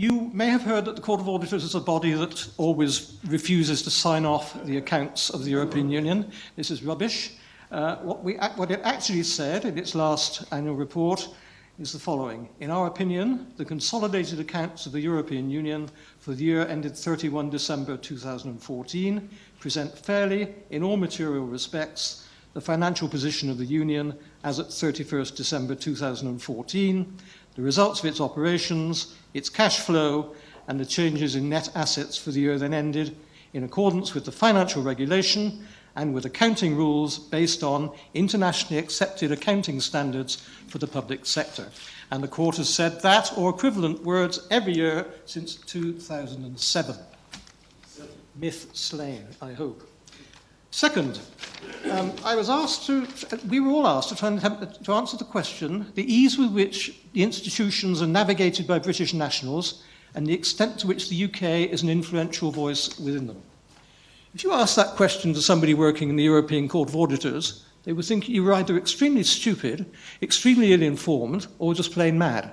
You may have heard that the Court of Auditors is a body that always refuses to sign off the accounts of the European Union. This is rubbish. What it actually said in its last annual report is the following. In our opinion, the consolidated accounts of the European Union for the year ended 31 December 2014 present fairly, in all material respects, the financial position of the Union as at 31st December 2014, the results of its operations, its cash flow, and the changes in net assets for the year then ended in accordance with the financial regulation and with accounting rules based on internationally accepted accounting standards for the public sector. And the Court has said that or equivalent words every year since 2007. Myth slain, I hope. Second, we were all asked to try and attempt to answer the question, the ease with which the institutions are navigated by British nationals and the extent to which the UK is an influential voice within them. If you ask that question to somebody working in the European Court of Auditors, they would think you were either extremely stupid, extremely ill-informed, or just plain mad.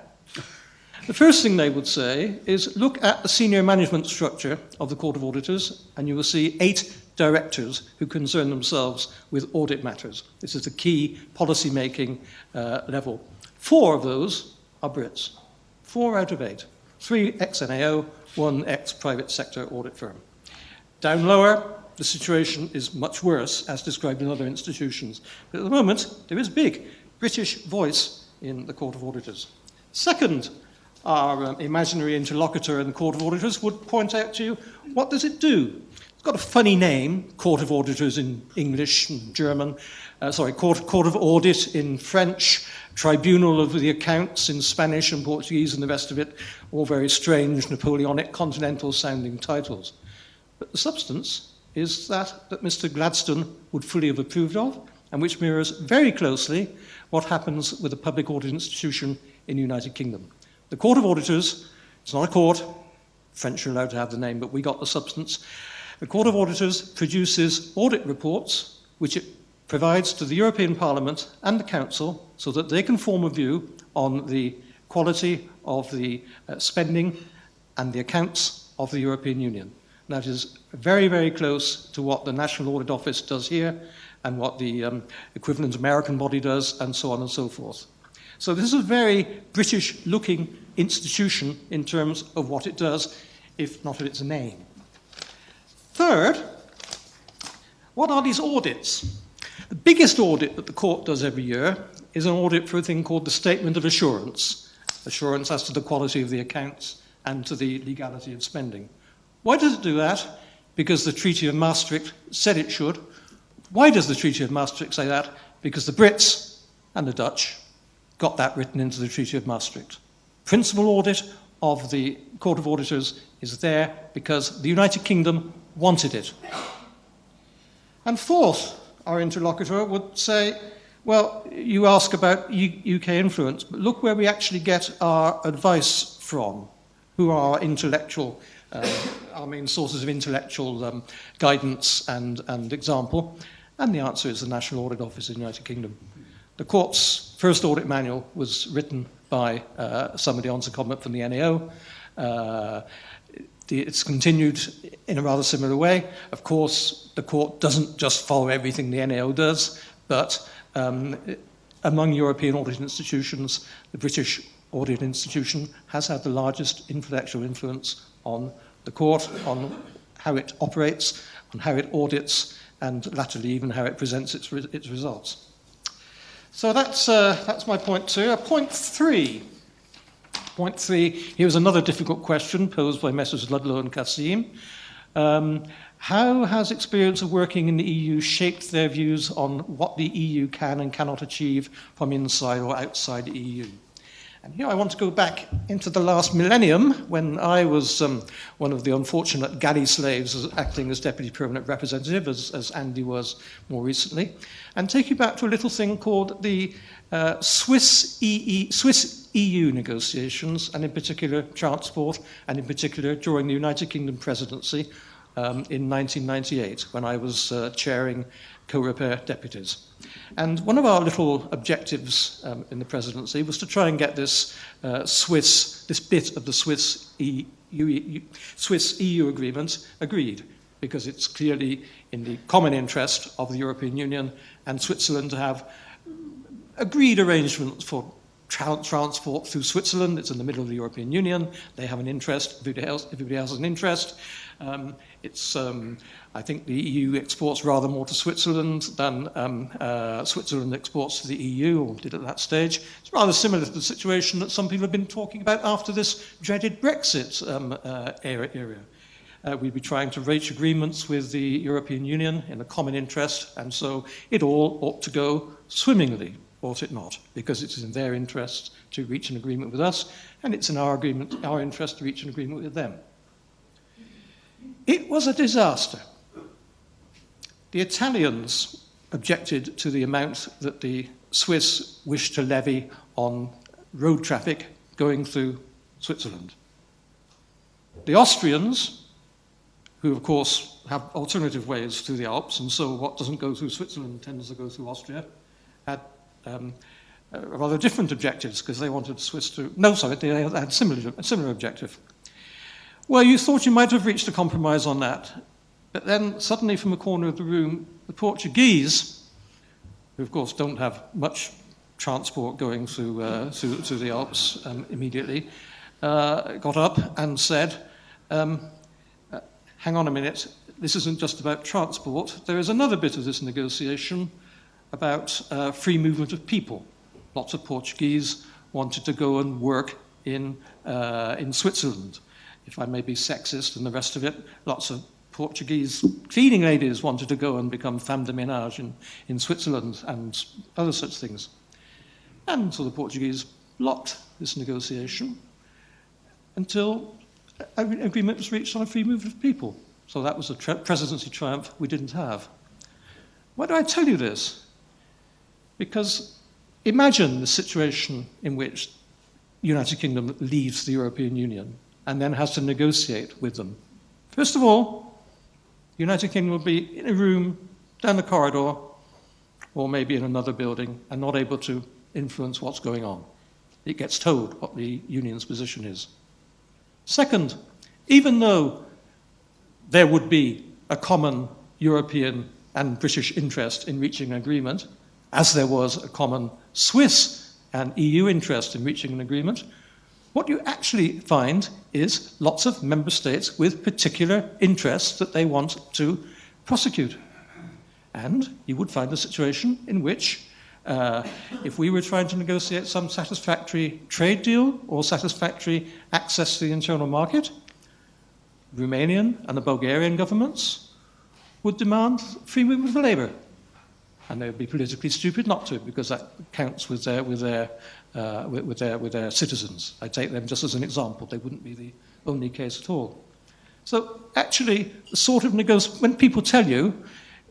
The first thing they would say is look at the senior management structure of the Court of Auditors, and you will see 8 directors who concern themselves with audit matters. This is the key policy-making level. 4 of those are Brits. 4 out of 8. 3 ex-NAO, 1 ex-private sector audit firm. Down lower, the situation is much worse, as described in other institutions. But at the moment, there is big British voice in the Court of Auditors. Second, our imaginary interlocutor in the Court of Auditors would point out to you, what does it do? It's got a funny name, Court of Auditors in English and German, Court of Audit in French, Tribunal of the Accounts in Spanish and Portuguese and the rest of it, all very strange, Napoleonic, continental-sounding titles. But the substance is that Mr. Gladstone would fully have approved of, and which mirrors very closely what happens with a public audit institution in the United Kingdom. The Court of Auditors, it's not a court, French are allowed to have the name, but we got the substance. The Court of Auditors produces audit reports which it provides to the European Parliament and the Council so that they can form a view on the quality of the spending and the accounts of the European Union. And that is very, very close to what the National Audit Office does here and what the equivalent American body does, and so on and so forth. So this is a very British-looking institution in terms of what it does, if not of its name. Third, what are these audits? The biggest audit that the court does every year is an audit for a thing called the Statement of Assurance. Assurance as to the quality of the accounts and to the legality of spending. Why does it do that? Because the Treaty of Maastricht said it should. Why does the Treaty of Maastricht say that? Because the Brits and the Dutch got that written into the Treaty of Maastricht. Principal audit of the Court of Auditors is there because the United Kingdom wanted it. And fourth, our interlocutor would say, well, you ask about UK influence, but look where we actually get our advice from. Who are our main sources of intellectual guidance and example? And the answer is the National Audit Office in the United Kingdom. The Court's first audit manual was written by somebody on secondment from the NAO. It's continued in a rather similar way. Of course, the Court doesn't just follow everything the NAO does, but among European audit institutions, the British Audit Institution has had the largest intellectual influence on the Court, on how it operates, on how it audits, and latterly even how it presents its results. So that's my point 2. Point 3. Point 3, here's another difficult question posed by Messrs. Ludlow and Kassim. How has experience of working in the EU shaped their views on what the EU can and cannot achieve from inside or outside the EU? And here I want to go back into the last millennium when I was one of the unfortunate galley slaves acting as deputy permanent representative, as Andy was more recently, and take you back to a little thing called the Swiss EU negotiations, and in particular transport, and in particular during the United Kingdom presidency in 1998, when I was chairing co-repair deputies. And one of our little objectives in the presidency was to try and get this bit of the Swiss EU agreement agreed, because it's clearly in the common interest of the European Union and Switzerland to have agreed arrangements for transport through Switzerland. It's in the middle of the European Union. They have an interest. Everybody else has an interest. I think the EU exports rather more to Switzerland than Switzerland exports to the EU, or did at that stage. It's rather similar to the situation that some people have been talking about after this dreaded Brexit area. We'd be trying to reach agreements with the European Union in a common interest, and so it all ought to go swimmingly, ought it not? Because it's in their interest to reach an agreement with us, and it's in our interest to reach an agreement with them. It was a disaster. The Italians objected to the amount that the Swiss wished to levy on road traffic going through Switzerland. The Austrians, who of course have alternative ways through the Alps, and so what doesn't go through Switzerland tends to go through Austria, had rather different objectives, because they wanted Swiss to... No, sorry, they had a similar objective. Well, you thought you might have reached a compromise on that, but then suddenly from the corner of the room, the Portuguese, who of course don't have much transport going through the Alps immediately, got up and said, hang on a minute, this isn't just about transport. There is another bit of this negotiation about free movement of people. Lots of Portuguese wanted to go and work in Switzerland. If I may be sexist and the rest of it, lots of Portuguese cleaning ladies wanted to go and become femme de ménage in Switzerland and other such things. And so the Portuguese blocked this negotiation until an agreement was reached on a free movement of people. So that was a presidency triumph we didn't have. Why do I tell you this? Because imagine the situation in which the United Kingdom leaves the European Union and then has to negotiate with them. First of all, the United Kingdom will be in a room down the corridor or maybe in another building and not able to influence what's going on. It gets told what the Union's position is. Second, even though there would be a common European and British interest in reaching an agreement, as there was a common Swiss and EU interest in reaching an agreement, what you actually find is lots of member states with particular interests that they want to prosecute. And you would find a situation in which, if we were trying to negotiate some satisfactory trade deal or satisfactory access to the internal market, Romanian and the Bulgarian governments would demand free movement of labour. And they would be politically stupid not to, because that counts with their citizens. I take them just as an example. They wouldn't be the only case at all. So actually, the sort of when people tell you,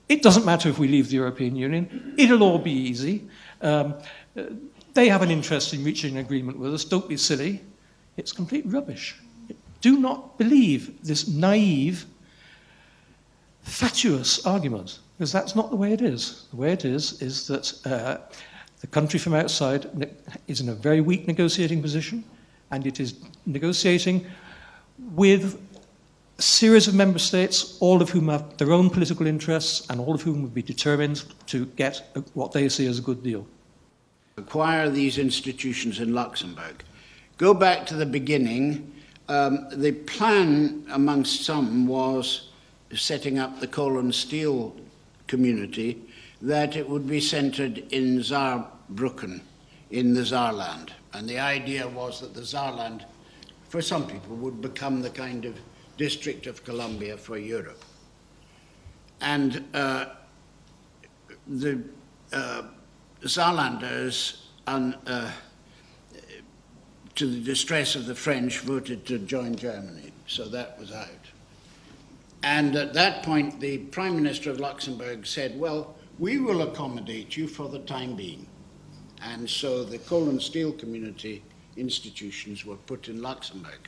it doesn't matter if we leave the European Union, it'll all be easy. They have an interest in reaching an agreement with us, don't be silly. It's complete rubbish. Do not believe this naive, fatuous argument, because that's not the way it is. The way it is that the country from outside is in a very weak negotiating position, and it is negotiating with a series of member states, all of whom have their own political interests, and all of whom would be determined to get what they see as a good deal. Acquire these institutions in Luxembourg. Go back to the beginning. The plan amongst some was setting up the coal and steel community, that it would be centred in Saarbrücken, in the Saarland. And the idea was that the Saarland, for some people, would become the kind of District of Columbia for Europe. And the Saarlanders, to the distress of the French, voted to join Germany, so that was out. And at that point, the Prime Minister of Luxembourg said, well, we will accommodate you for the time being. And so the coal and steel community institutions were put in Luxembourg.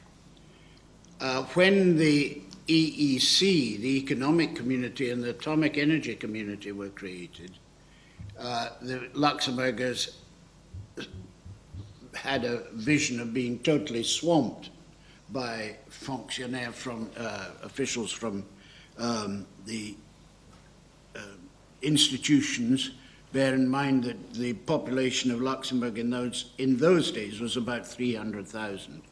When the EEC, the Economic Community, and the Atomic Energy Community were created, the Luxembourgers had a vision of being totally swamped by fonctionnaires from officials from the institutions. Bear in mind that the population of Luxembourg in those days was about 300,000.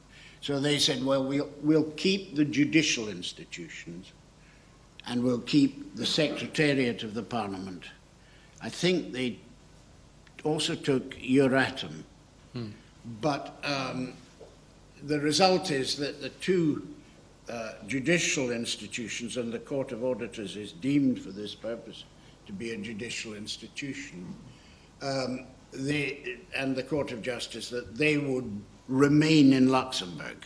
So they said, well, we'll keep the judicial institutions and we'll keep the Secretariat of the Parliament. I think they also took Euratom. But the result is that the two judicial institutions, and the Court of Auditors is deemed for this purpose to be a judicial institution, and the Court of Justice, that they would remain in Luxembourg.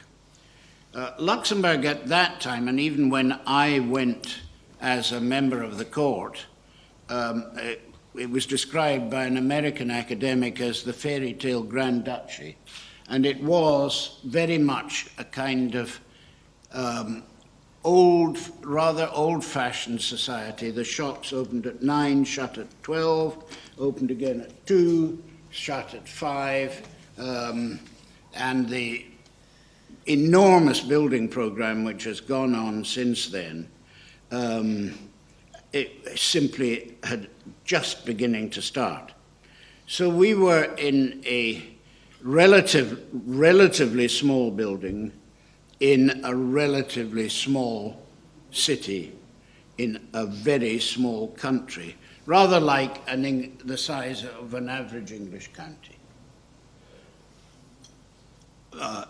Luxembourg at that time, and even when I went as a member of the court, it was described by an American academic as the fairy tale Grand Duchy. And it was very much a kind of rather old-fashioned society. The shops opened at 9, shut at 12, opened again at 2, shut at 5, and the enormous building program which has gone on since then, it simply had just beginning to start. So we were in a relatively small building in a relatively small city in a very small country, rather like the size of an average English county.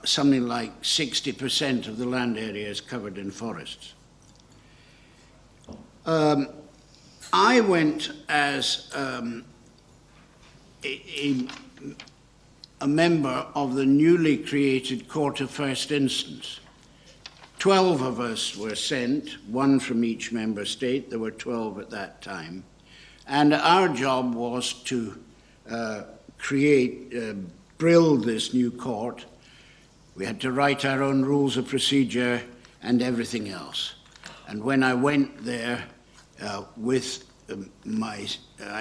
Something like 60% of the land area is covered in forests. I went as a member of the newly created Court of First Instance. 12 of us were sent, one from each member state. There were 12 at that time. And our job was to build this new court. We had to write our own rules of procedure and everything else. And when I went there I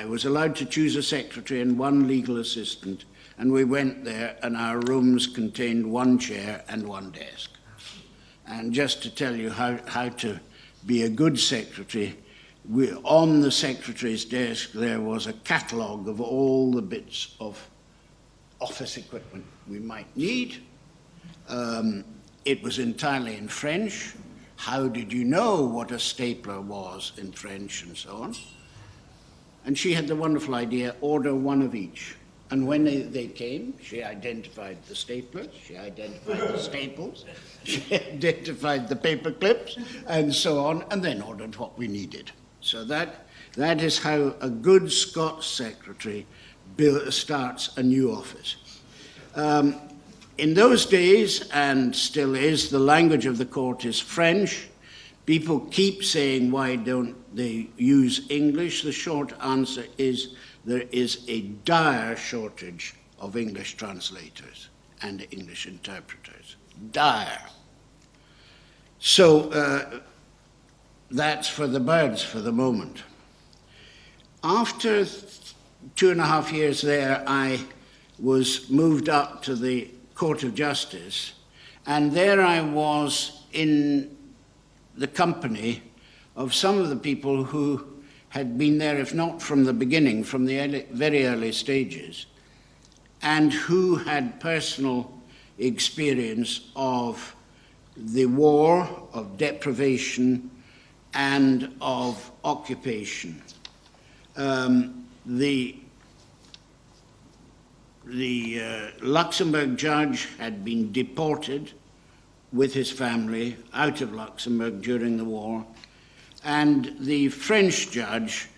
was allowed to choose a secretary and one legal assistant, and we went there and our rooms contained one chair and one desk. And just to tell you how to be a good secretary, on the secretary's desk there was a catalogue of all the bits of office equipment we might need. It was entirely in French. How did you know what a stapler was in French and so on? And she had the wonderful idea, order one of each. And when they came, she identified the staplers, she identified the staples, she identified the paper clips, and so on, and then ordered what we needed. So that is how a good Scots secretary starts a new office. In those days, and still is, the language of the court is French. People keep saying, why don't they use English? The short answer is there is a dire shortage of English translators and English interpreters. Dire. So that's for the birds for the moment. After 2.5 years there, I was moved up to the Court of Justice, and there I was in the company of some of the people who had been there, if not from the beginning, from the very early stages, and who had personal experience of the war, of deprivation, and of occupation. The Luxembourg judge had been deported with his family out of Luxembourg during the war, and the French judge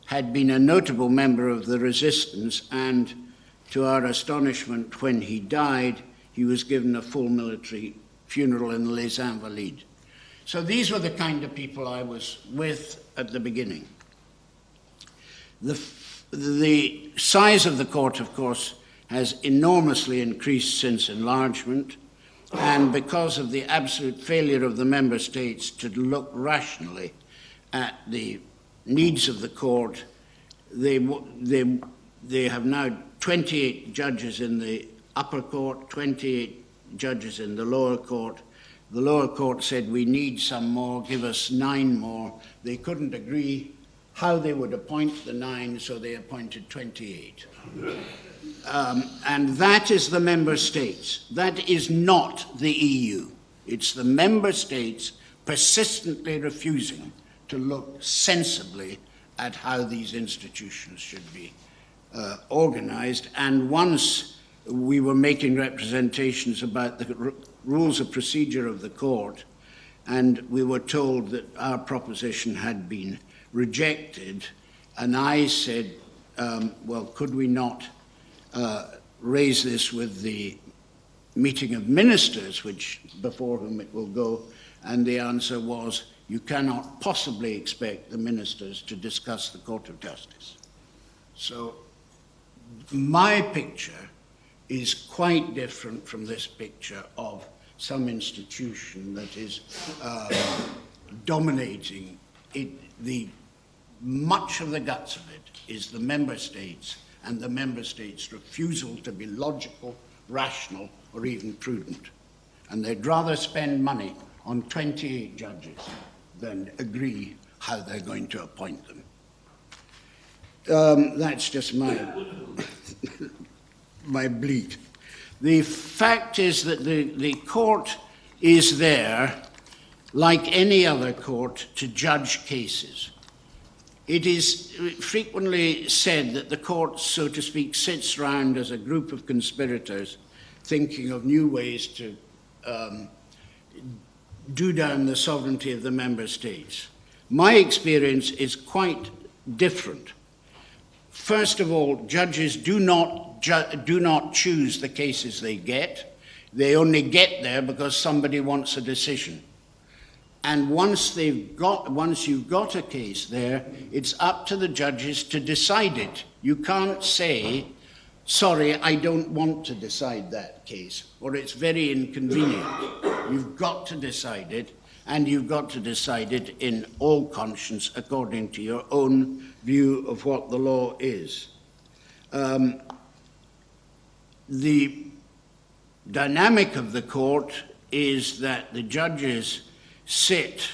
had been a notable member of the resistance, and to our astonishment, when he died, he was given a full military funeral in Les Invalides. So these were the kind of people I was with at the beginning. The size of the court, of course, has enormously increased since enlargement. And because of the absolute failure of the member states to look rationally at the needs of the court, they have now 28 judges in the upper court, 28 judges in the lower court. The lower court said, we need some more, give us 9 more. They couldn't agree how they would appoint the 9, so they appointed 28. And that is the member states. That is not the EU. It's the member states persistently refusing to look sensibly at how these institutions should be organized. And once we were making representations about the rules of procedure of the court, and we were told that our proposition had been rejected, and I said, well, could we not raise this with the meeting of ministers, which before whom it will go? And the answer was, you cannot possibly expect the ministers to discuss the Court of Justice. So my picture is quite different from this picture of some institution that is dominating it. Much of the guts of it is the member states, and the member states' refusal to be logical, rational, or even prudent. And they'd rather spend money on 28 judges than agree how they're going to appoint them. That's just my bleat. The fact is that the court is there, like any other court, to judge cases. It is frequently said that the court, so to speak, sits round as a group of conspirators thinking of new ways to do down the sovereignty of the member states. My experience is quite different. First of all, judges do not choose the cases they get. They only get there because somebody wants a decision. And once you've got a case there, it's up to the judges to decide it. You can't say, sorry, I don't want to decide that case, or it's very inconvenient. You've got to decide it, and you've got to decide it in all conscience according to your own view of what the law is. The dynamic of the court is that the judges sit,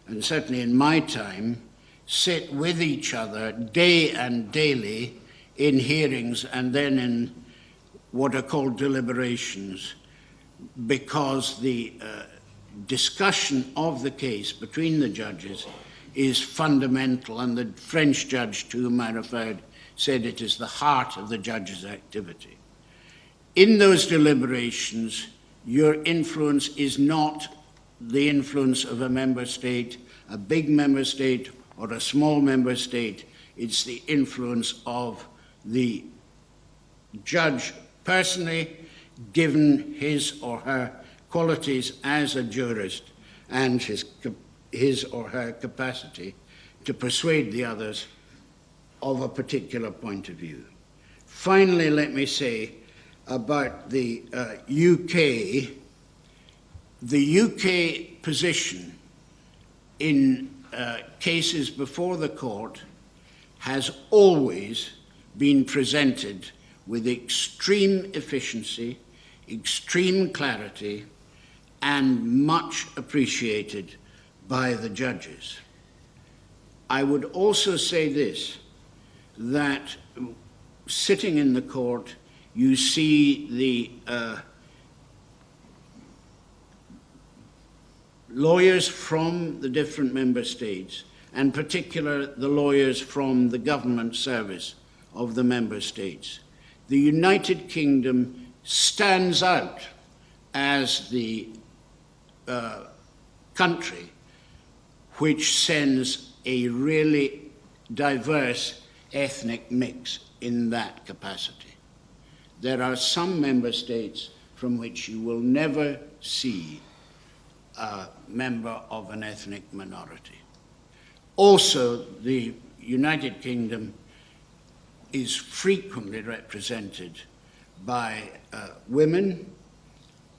and certainly in my time, sit with each other day and daily in hearings and then in what are called deliberations, because the discussion of the case between the judges is fundamental, and the French judge to whom I referred said it is the heart of the judge's activity. In those deliberations, your influence is not the influence of a member state, a big member state or a small member state. It's the influence of the judge personally, given his or her qualities as a jurist and his or her capacity to persuade the others of a particular point of view. Finally, let me say about the UK. The UK position in cases before the court has always been presented with extreme efficiency, extreme clarity, and much appreciated by the judges. I would also say this, that sitting in the court, you see the lawyers from the different member states, and particularly the lawyers from the government service of the member states. The United Kingdom stands out as the country which sends a really diverse ethnic mix in that capacity. There are some member states from which you will never see a member of an ethnic minority. Also, the United Kingdom is frequently represented by women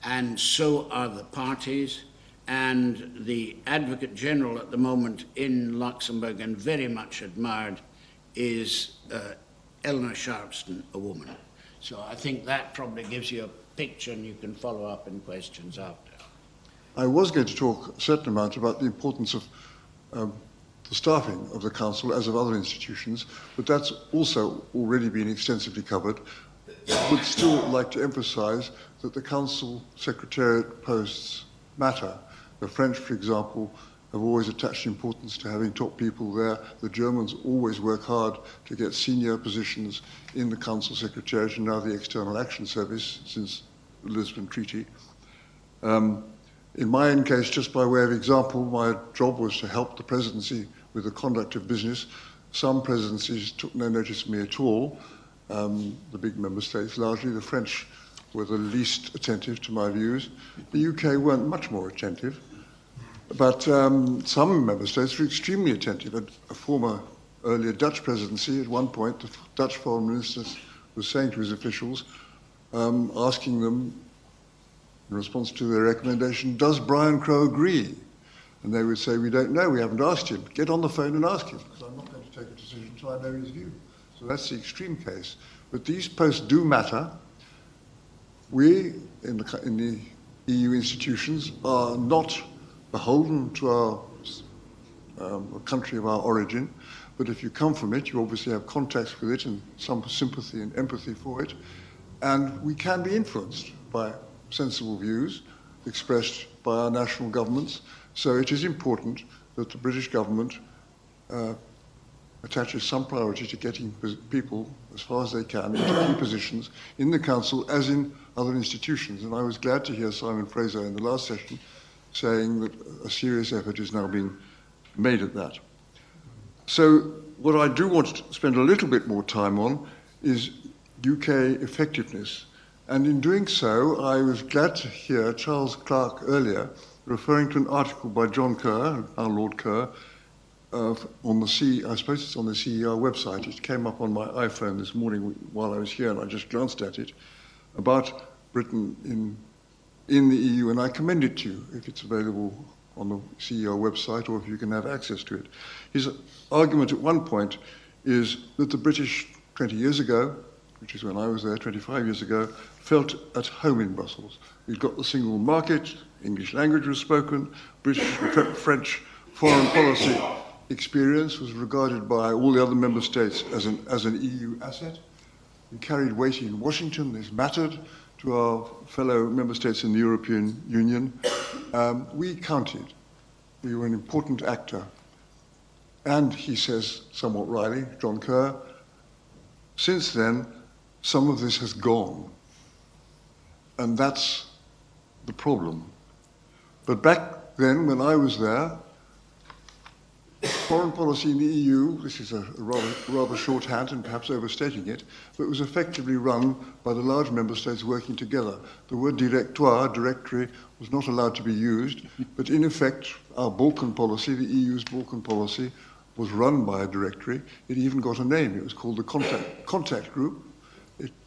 and so are the parties. And the Advocate General at the moment in Luxembourg, and very much admired, is Eleanor Sharpston, a woman. So I think that probably gives you a picture, and you can follow up in questions after. I was going to talk a certain amount about the importance of the staffing of the Council, as of other institutions, but that's also already been extensively covered. I would still like to emphasize that the Council Secretariat posts matter. The French, for example, have always attached importance to having top people there. The Germans always work hard to get senior positions in the Council Secretariat and now the External Action Service since the Lisbon Treaty. In my own case, just by way of example, my job was to help the presidency with the conduct of business. Some presidencies took no notice of me at all, the big member states largely. The French were the least attentive to my views. The UK weren't much more attentive, but some member states were extremely attentive. A former earlier Dutch presidency, at one point, the Dutch foreign minister was saying to his officials, asking them, in response to their recommendation, does Brian Crow agree? And they would say, we don't know, we haven't asked him. Get on the phone and ask him, because I'm not going to take a decision until I know his view. So that's the extreme case. But these posts do matter. We, in the EU institutions, are not beholden to our country of our origin, but if you come from it, you obviously have contacts with it and some sympathy and empathy for it, and we can be influenced by sensible views expressed by our national governments. So it is important that the British government attaches some priority to getting people, as far as they can, into key positions in the Council as in other institutions. And I was glad to hear Simon Fraser in the last session saying that a serious effort is now being made at that. So what I do want to spend a little bit more time on is UK effectiveness. And in doing so, I was glad to hear Charles Clarke earlier referring to an article by John Kerr, our Lord Kerr, on the I suppose it's on the CER website. It came up on my iPhone this morning while I was here, and I just glanced at it, about Britain in the EU, and I commend it to you if it's available on the CER website or if you can have access to it. His argument at one point is that the British 20 years ago, which is when I was there 25 years ago, felt at home in Brussels. We'd got the single market, English language was spoken, British and French foreign policy experience was regarded by all the other member states as an EU asset. We carried weight in Washington, this mattered to our fellow member states in the European Union. We counted. We were an important actor. And he says, somewhat wryly, John Kerr, since then, some of this has gone. And that's the problem. But back then, when I was there, foreign policy in the EU, this is a rather shorthand and perhaps overstating it, but it was effectively run by the large member states working together. The word directory, was not allowed to be used, but in effect, our Balkan policy, the EU's Balkan policy, was run by a directory. It even got a name. It was called the Contact Group.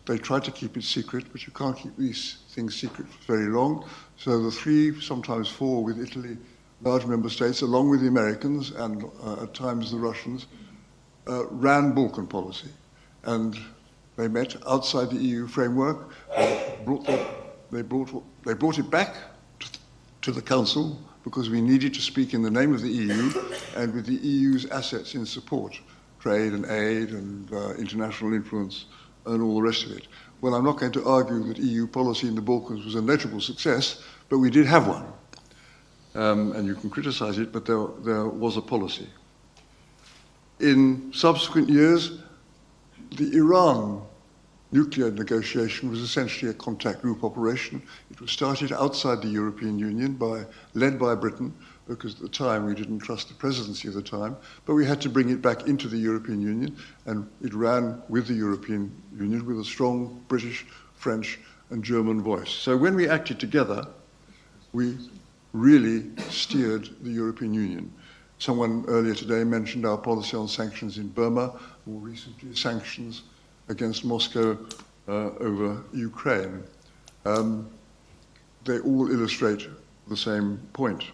They tried to keep it secret, but you can't keep these things secret for very long. So the 3, sometimes 4 with Italy, large member states, along with the Americans and at times the Russians, ran Balkan policy. And they met outside the EU framework. They brought it back to the Council because we needed to speak in the name of the EU and with the EU's assets in support, trade and aid and international influence and all the rest of it. Well, I'm not going to argue that EU policy in the Balkans was a notable success, but we did have one. And you can criticize it, but there was a policy. In subsequent years, the Iran nuclear negotiation was essentially a contact group operation. It was started outside the European Union, led by Britain, because at the time we didn't trust the presidency of the time, but we had to bring it back into the European Union, and it ran with the European Union with a strong British, French, and German voice. So when we acted together, we really steered the European Union. Someone earlier today mentioned our policy on sanctions in Burma, more recently sanctions against Moscow over Ukraine. they all illustrate the same point.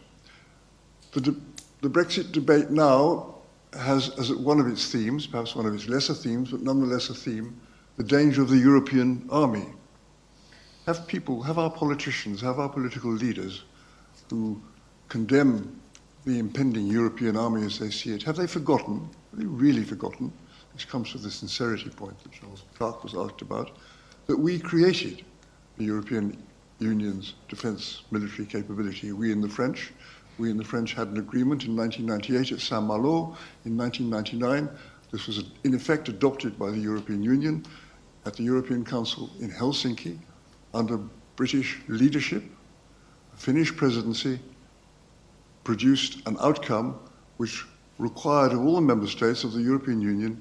The Brexit debate now has as one of its themes, perhaps one of its lesser themes, but nonetheless a theme, the danger of the European army. Have our politicians, have our political leaders who condemn the impending European army as they see it, have they forgotten, have they really forgotten, which comes to the sincerity point that Charles Clarke was asked about, that we created the European Union's defence military capability. We and the French had an agreement in 1998 at Saint-Malo. In 1999, this was in effect adopted by the European Union at the European Council in Helsinki under British leadership. A Finnish presidency produced an outcome which required of all the member states of the European Union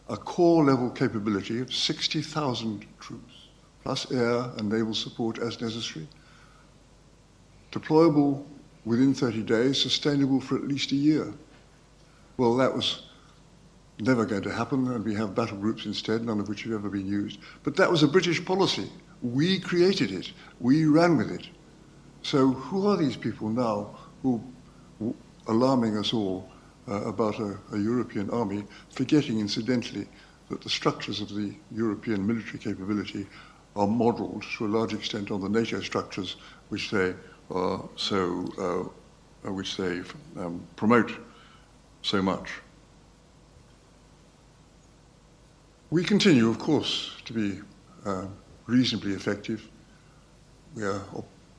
a core level capability of 60,000 troops, plus air and naval support as necessary, deployable within 30 days, sustainable for at least a year. Well, that was never going to happen, and we have battle groups instead, none of which have ever been used. But that was a British policy. We created it. We ran with it. So who are these people now who are alarming us all about a European army, forgetting, incidentally, that the structures of the European military capability are modelled to a large extent on the NATO structures, which they promote so much. We continue, of course, to be reasonably effective.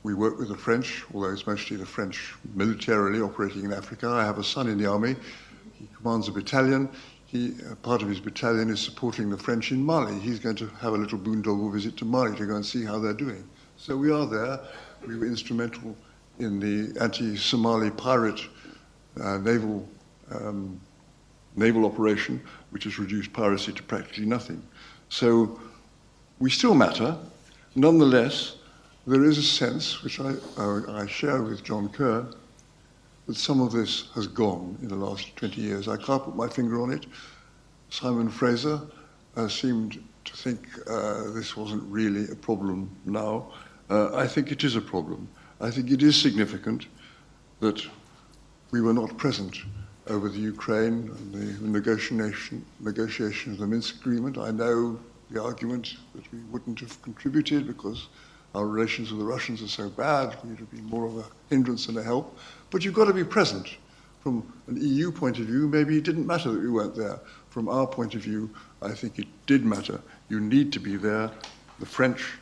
We work with the French, although it's mostly the French militarily operating in Africa. I have a son in the army. He commands a battalion. Part of his battalion is supporting the French in Mali. He's going to have a little boondoggle visit to Mali to go and see how they're doing. So we are there. We were instrumental in the anti-Somali pirate naval operation, which has reduced piracy to practically nothing. So we still matter. Nonetheless, there is a sense, which I share with John Kerr, that some of this has gone in the last 20 years. I can't put my finger on it. Simon Fraser seemed to think this wasn't really a problem now. I think it is a problem. I think it is significant that we were not present over the Ukraine and the negotiation of the Minsk agreement. I know the argument that we wouldn't have contributed because our relations with the Russians are so bad, we'd have been more of a hindrance than a help. But you've got to be present. From an EU point of view, maybe it didn't matter that we weren't there. From our point of view, I think it did matter. You need to be there. The French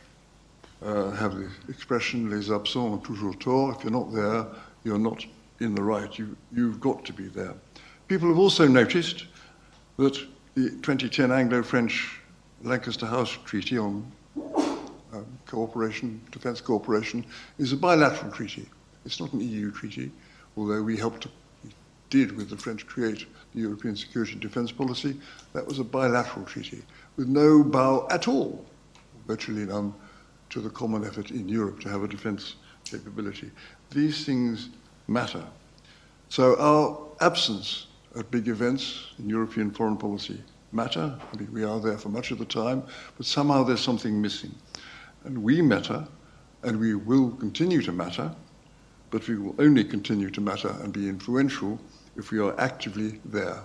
have the expression, les absents ont toujours tort. If you're not there, you're not in the right. You've got to be there. People have also noticed that the 2010 Anglo-French Lancaster House Treaty on cooperation, defence cooperation, is a bilateral treaty. It's not an EU treaty, although we did with the French create the European security and defence policy. That was a bilateral treaty with no bow at all, virtually none, to the common effort in Europe to have a defence capability. These things matter. So our absence at big events in European foreign policy matter. I mean, we are there for much of the time, but somehow there's something missing. And we matter, and we will continue to matter, but we will only continue to matter and be influential if we are actively there.